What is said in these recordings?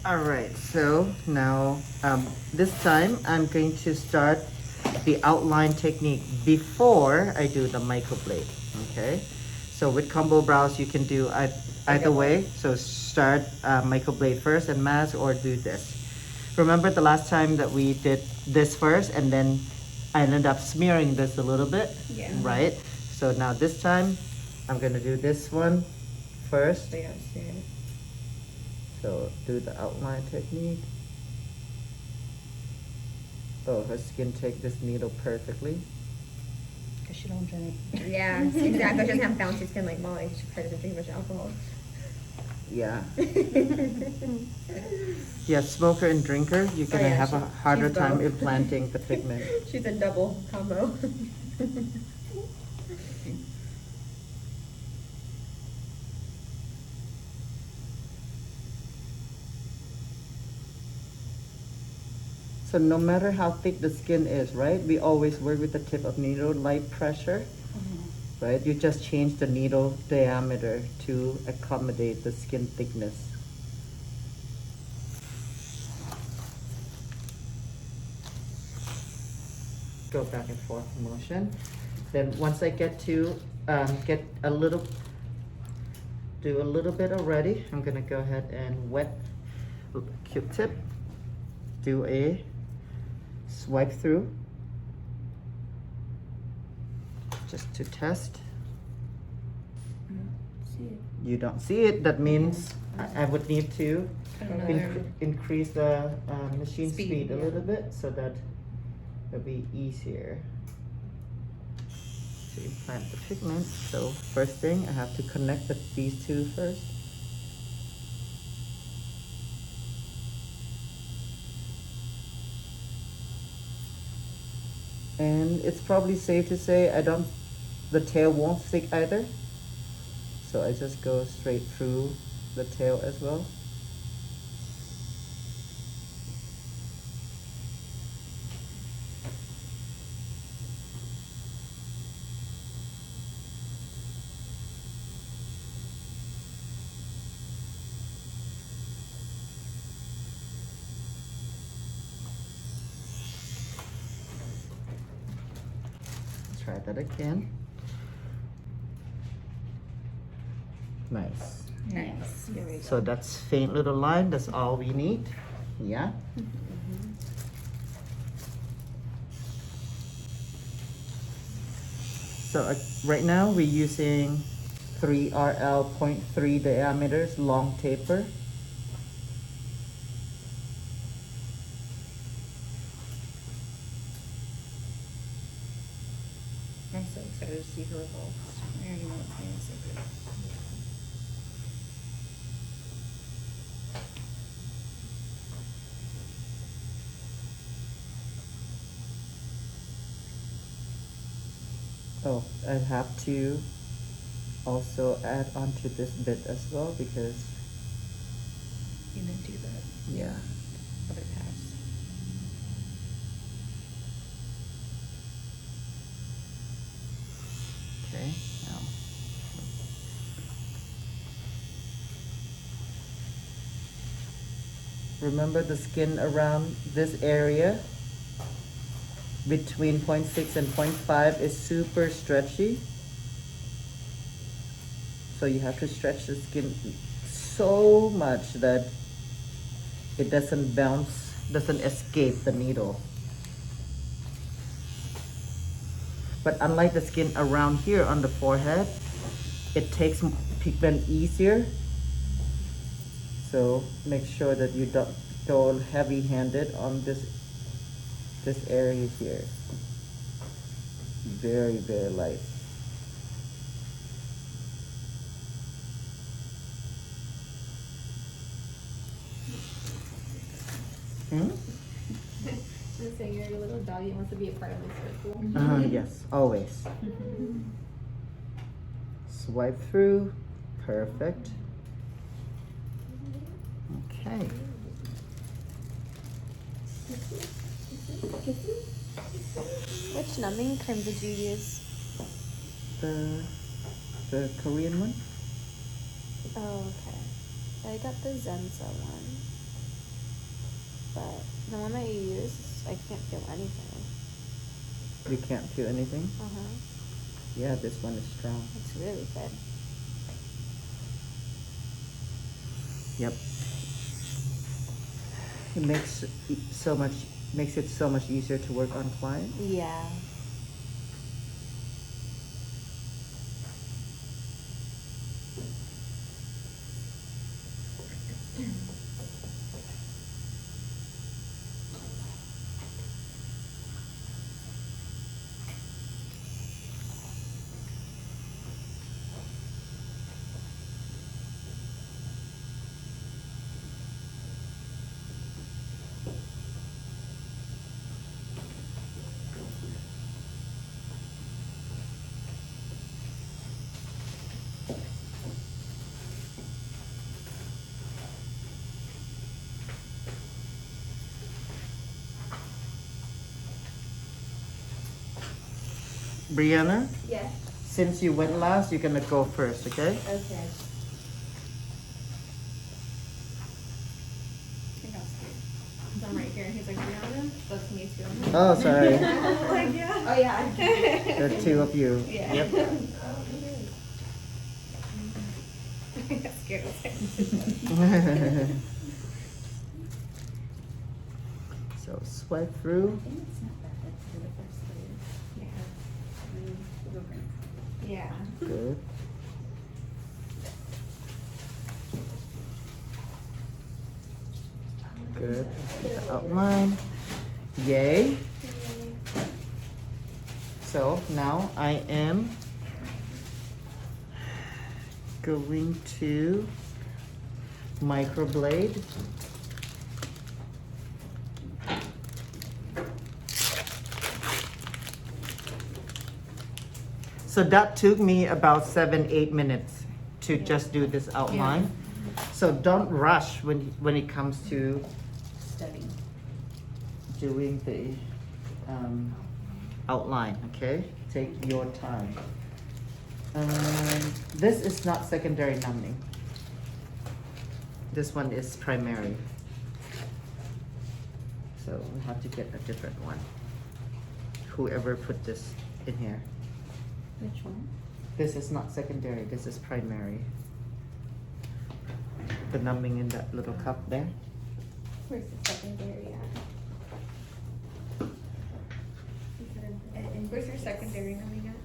All right, so now this time I'm going to start the outline technique before I do the microblade. Okay, so with combo brows you can do either way. So start microblade first and mask, or do this. Remember the last time that we did this first and then I ended up smearing this a little bit, Yeah. right? So now this time I'm gonna do this one first. So you don't see it. So do the outline technique. Oh, her skin take this needle perfectly. Because she don't drink. Yeah, exactly. She doesn't have bouncy skin like Molly. She probably doesn't drink much alcohol. Yeah. Yeah, smoker and drinker, you're gonna yeah, have a harder she's time both. implanting the pigment. She's a double combo. So no matter how thick the skin is, right? We always work with the tip of needle, light pressure, right? You just change the needle diameter to accommodate the skin thickness. Go back and forth motion. Then once I get to get a little, do a little bit already, I'm gonna go ahead and wet Q-tip, do a swipe through, just to test. You don't see it, that means I would need to increase the machine speed a little bit so that it'll be easier to implant the pigment. So first thing, I have to connect these two first. And it's probably safe to say the tail won't stick either. So I just go straight through the tail as well. Try that again. Nice. Nice. Here we go. So that's faint little line, that's all we need. Yeah. So right now we're using 3RL 0.3 diameters long taper. I'm so excited to see her results. I already know it's going to be so good. Oh, I have to also add onto this bit as well because You didn't do that yeah. other pass. Okay. Now. Remember the skin around this area between 0.6 and 0.5 is super stretchy. So you have to stretch the skin so much that it doesn't bounce, doesn't escape the needle. But unlike the skin around here on the forehead, it takes pigment easier. So make sure that you don't go heavy-handed on this area here. Very, very light. Just say you're a little doggy wants to be a part of this circle. Yes, always. Swipe through. Perfect. Okay. Which numbing cream did you use? The Korean one? Oh, okay. I got the Zenza one. but the one that you use, I can't feel anything. You can't feel anything? Uh-huh. Yeah, this one is strong. It's really good. Yep. It makes it so much easier to work on clients. Yeah. Brianna, Yeah. since you went last, you're gonna go first, okay? Okay. I think I was scared. I'm right here. He's like, Brianna, that's me too. Oh, sorry. Like, yeah. Oh, yeah. There are two of you. Yeah. Yep. I got scared of it. So swipe through. Yeah. Good. Good. The outline. Yay. So now I am going to microblade. So that took me about 7-8 minutes to just do this outline. So don't rush when it comes to Studying. doing the outline, okay? Take your time. This is not secondary numbing. This one is primary. So we have to get a different one. Whoever put this in here. Which one? This is not secondary, this is primary. The numbing in that little cup there. Where's the secondary at? And where's your secondary numbing at?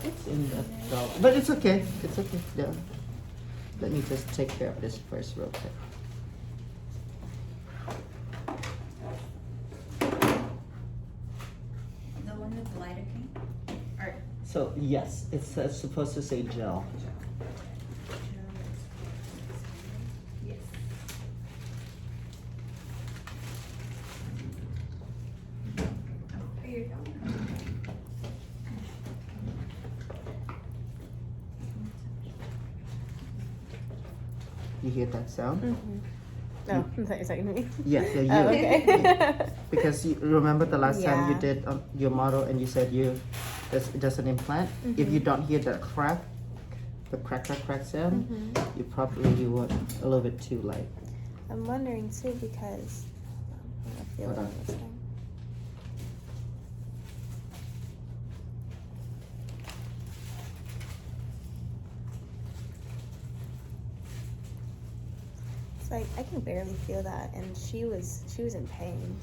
It's in the belt, but it's okay. It's okay. Yeah. Let me just take care of this first real quick. The one with the lidocaine? Or So yes, it's supposed to say gel. Yes. Here you go. You hear that sound? Mm-hmm. Oh, I thought you were talking to me. Yes, yeah, you. Oh, okay. Because you remember the last time you Yeah. did your model and you said there's an implant. If you don't hear the crack sound, you probably want a little bit too light. I'm wondering too because I'm gonna feel Hold it on. on this thing. It's like I can barely feel that, and she was in pain.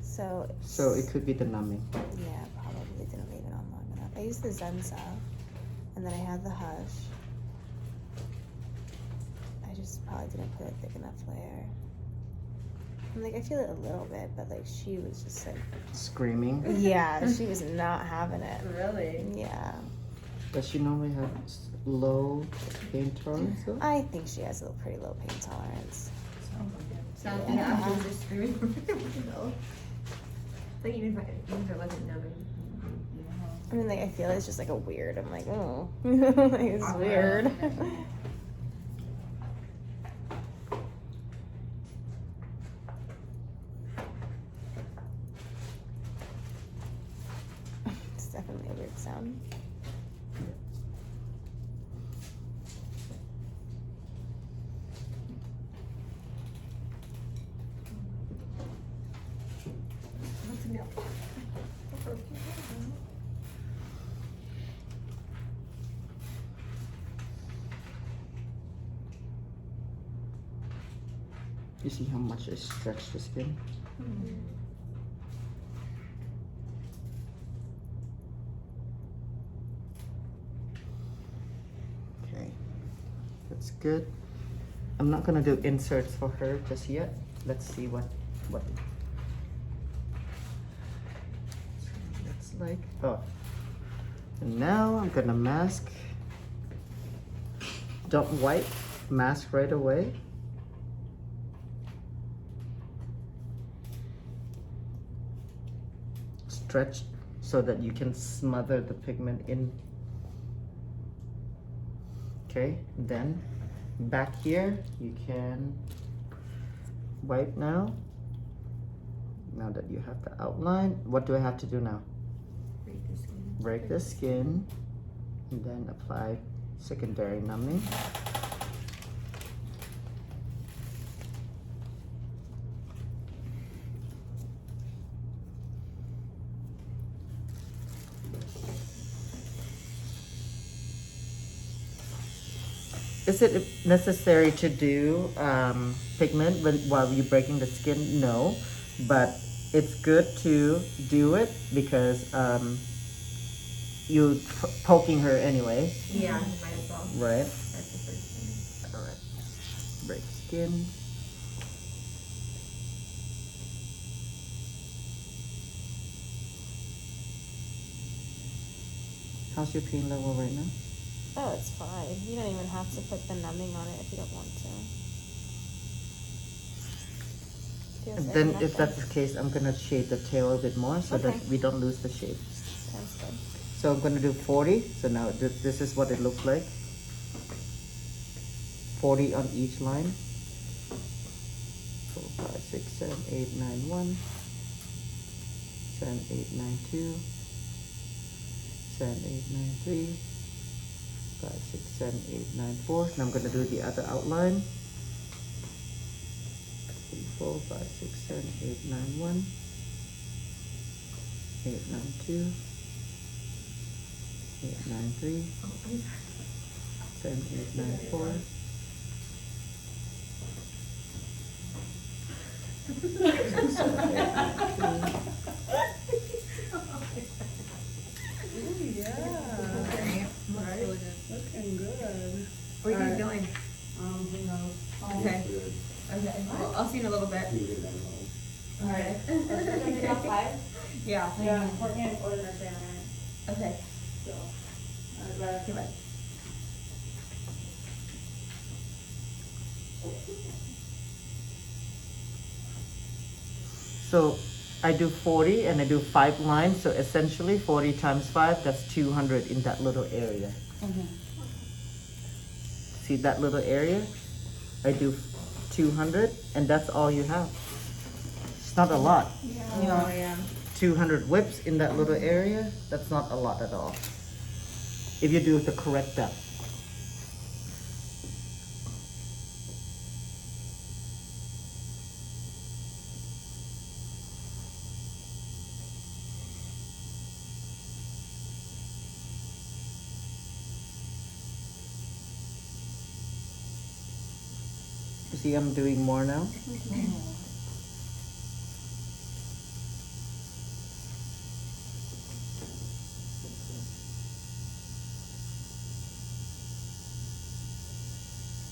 So So it could be the numbing. yeah, probably didn't leave it on long enough. I used the Zenza, and then I had the Hush. I just probably didn't put a thick enough layer. I'm like, I feel it a little bit, but like she was just like, Screaming. yeah, she was not having it. Really? Yeah, Does she normally have low pain tolerance though? I think she has a pretty low pain tolerance. Sounds Yeah. yeah. I was just screaming. No. Like even if it wasn't numbing. I mean, like I feel it's just like a weird. I'm like, oh, like, it's weird. It's definitely a weird sound. You see how much I stretch the skin? Okay, that's good. I'm not gonna do inserts for her just yet. Let's see what it looks like. Oh, and now I'm gonna mask. Don't wipe, mask right away. Stretch so that you can smother the pigment in. Okay, then back here you can wipe now. Now that you have the outline, what do I have to do now? Break the skin. Break the skin and then apply secondary numbing. Is it necessary to do pigment while you're breaking the skin? No, but it's good to do it because you're poking her anyway, Yeah, you might as well. right? That's the first thing. All right, break skin. How's your pain level right now? Oh, it's fine. You don't even have to put the numbing on it if you don't want to. Feels And like then if nothing. that's the case, I'm gonna shade the tail a bit more so that Okay. we don't lose the shape. Sounds good. So I'm gonna do 40. So now this is what it looks like. 40 on each line. 4, 5, 6, 7, 8, 9, 1. 7, 8, 9, 2. 7, 8, 9, 3. 5, 6, 7, 8, 9, 4. Now I'm gonna do the other outline. 3, 4, 5, 6, 7, 8, 9, 1. 8, 9, 2. 8, 9, 3. 7, 8, 9, 4. Looking good. Where are you going? Who knows? Okay. Okay. Well, I'll see you in a little bit. Alright. Yeah. Yeah, Courtney and Gordon are staying on it, Okay. so. Bye. Okay, bye. So I do 40 and I do 5 lines. So essentially 40 times 5, that's 200 in that little area. See that little area? I do 200 and that's all you have. It's not a lot. You know, 200 whips in that little area, that's not a lot at all. If you do the correct depth. You see I'm doing more now?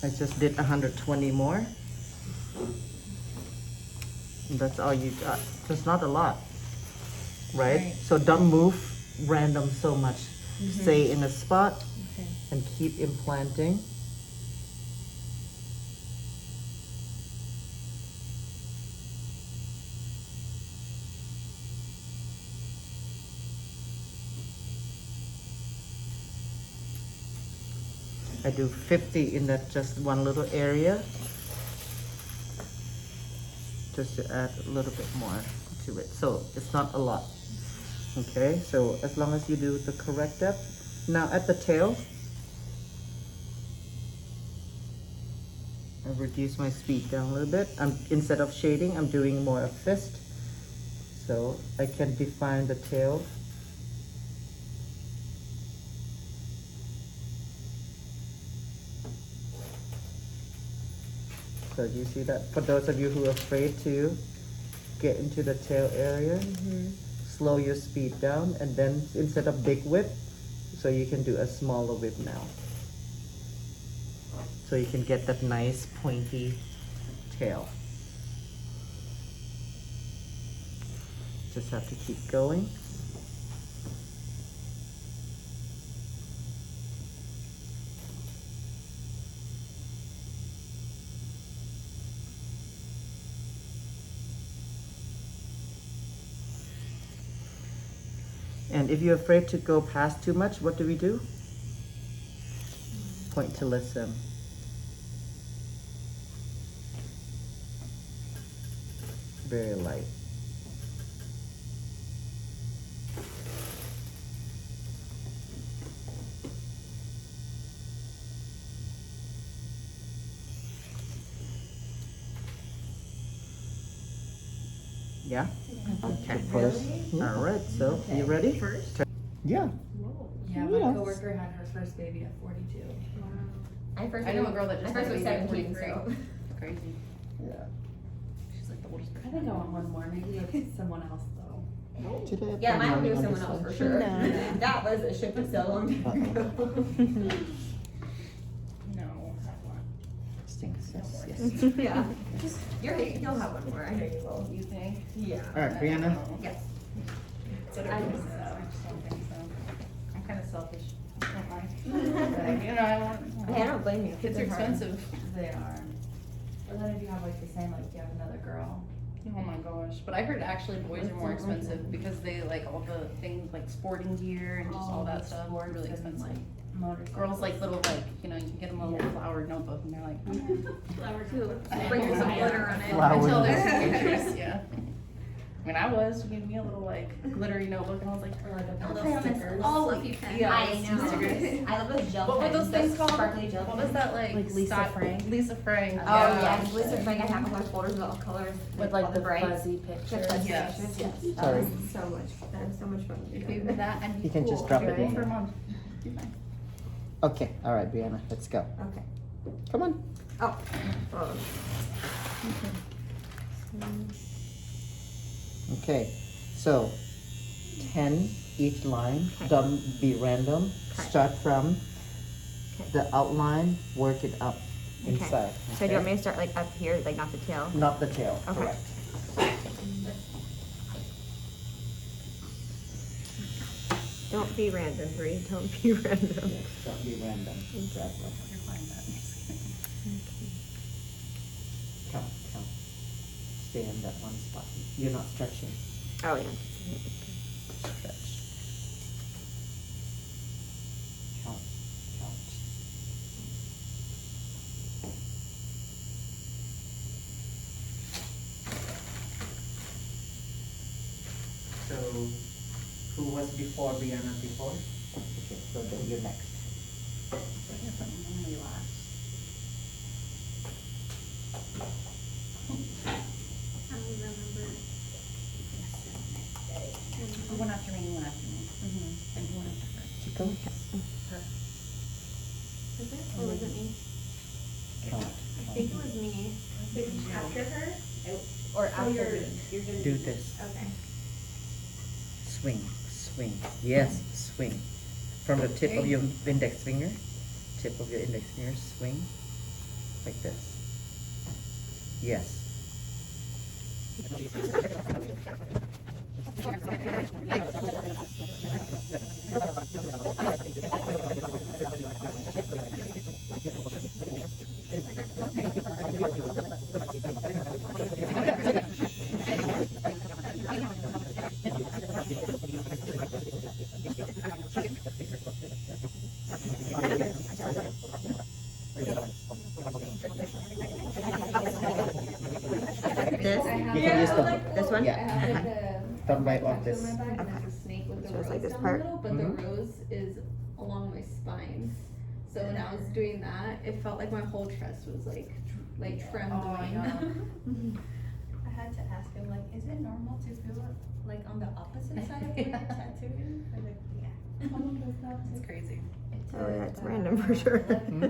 I just did 120 more. And that's all you got. That's not a lot, right? Right. So don't move random so much. Stay in a spot Okay. and keep implanting. I do 50 in that just one little area, just to add a little bit more to it. So it's not a lot. Okay, so as long as you do the correct depth. Now at the tail, I've reduced my speed down a little bit. Instead of shading, I'm doing more a fist. So I can define the tail. So do you see that? For those of you who are afraid to get into the tail area, slow your speed down, and then instead of big whip, so you can do a smaller whip now. So you can get that nice pointy tail. Just have to keep going. And if you're afraid to go past too much, what do we do? Point to listen. Very light. Yeah? Okay. First. All right, so you ready? First? Yeah. Yeah, my coworker had her first baby at 42. I first I know a girl that just I had first a was baby at 17, 43. so. Crazy. Yeah. She's like the oldest person. I think I want one more. Maybe it's someone else though. Today I Yeah, put mine would money be on with this someone else one. for sure. No. That was a ship so long time ago. No, I want. Stinks. Yes. Yeah. You'll have one more. I know you will. You think? Yeah. All right, Brianna. Yes. I just don't think so. I'm kind of selfish. Don't lie. You know, I want. Hey, I don't blame you. Kids are hard. expensive. They are. But then if you have like the same, like you have another girl. Oh my gosh. But I heard actually boys are more expensive because they like all the things like sporting gear and just all that stuff. Really expensive. Girls like little like, you know, you can get them a little flower notebook and they're like, Flower too. Sprinkle some glitter on it. Flower until notebook. there's pictures, yeah. When I was, you gave me a little like glittery notebook and I was like, or like a little stickers. All of you can. Yeah, I know. stickers. I love those gel What were those pens, things called? Sparkly gel What pens. was that like? Like Lisa Scott- Frank? Lisa Frank. Oh yeah. yes, Lisa Frank. I have a bunch of folders with all colors. With all like the brights. fuzzy Just pictures. fuzzy Yes. pictures, yes. That Sorry. was so much. That was so much fun. to If do. you did that, I'd be You can cool. just drop I'd be it cool in for a there. month. Be fine. Okay, all right, Brianna, let's go. Okay. Come on. Oh. Oh. Okay, so 10 each line. Okay. Don't be random. Okay. Start from Okay. the outline, work it up Okay. inside. So do you want me to start like up here, like not the tail? Not the tail, Okay. correct. Don't be random, Bree. Don't be random. Yes, don't be random. Exactly. You're fine with that. Count, count. Stay in that one spot. You're not stretching. Oh yeah. Stretch. Count, count. So, who was before Brianna before? Okay, so then you're next. So I guess I'm really relaxed. One after me, one after me. Mm-hmm. And one after her. Chico? Her. Was it? Or was it me? Count, I think it was me. After her? Or So after you're- me. You're gonna. Do this. Okay. Swing, swing. Yes, swing. From the tip of your index finger, swing. Like this. Yes. This? You can use the, This one? yeah. Thumb right off this. And there's a snake with the So it's rose like this down part? the middle, but Mhm. the rose is along my spine. So when I was doing that, it felt like my whole chest was like trimmed Oh, away. yeah. I had to ask him, like, is it normal to feel it, like, on the opposite side of your tattoo? I was like, yeah. It's crazy. Oh yeah, it's random for sure. Hmm?